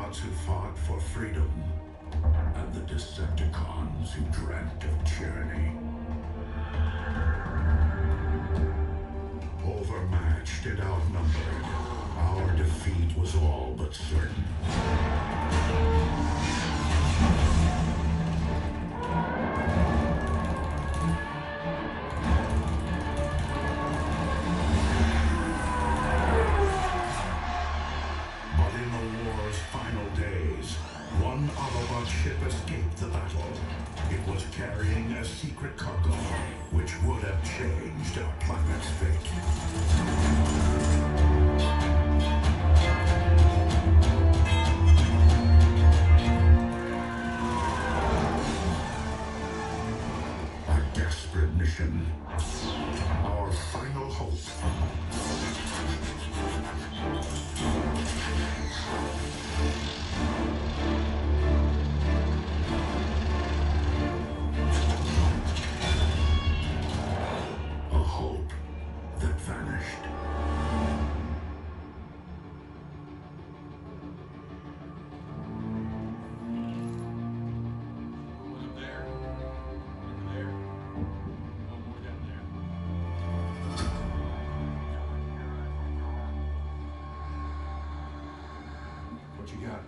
Autobots who fought for freedom, and the Decepticons who dreamt of tyranny. Overmatched and outnumbered, our defeat was all but certain. But in the war's final days, one Autobot ship escaped the battle. It was carrying a secret cargo, which would have changed our planet's fate. A desperate mission. Our final hope. A hope that vanished. One up there. Over there. One more down there. What you got?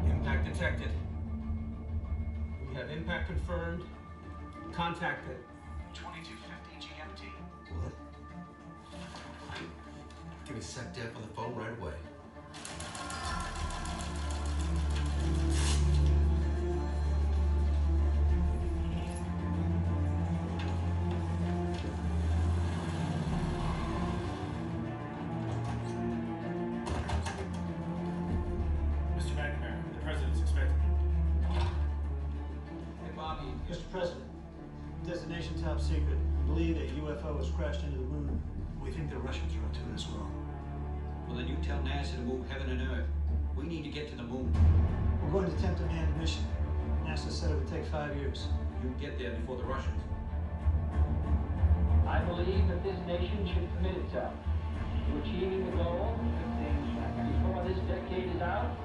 Impact detected. We have impact confirmed. Contacted. 2250 GMT. What? Give me sec dev on the phone right away. Mr. McNamara, the president's expecting you. Hey, Bobby. Mr. President, destination top secret. We believe a UFO has crashed into the moon. We think the Russians are onto it as well. Well, then you tell NASA to move heaven and earth. We need to get to the moon. We're going to attempt a manned mission. NASA said it would take 5 years. You get there before the Russians. I believe that this nation should commit itself to achieving the goal before this decade is out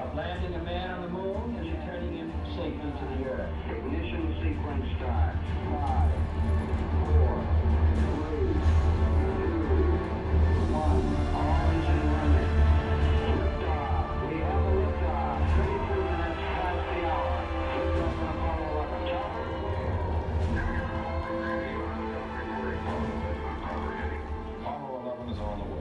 of landing a man on the moon and returning him safely to the earth. Ignition sequence start. 5, 4, 3, 2, 1. All engine running. Liftoff. We have a liftoff. 32 minutes past the hour. Liftoff on Apollo 11. Apollo 11 is on the way.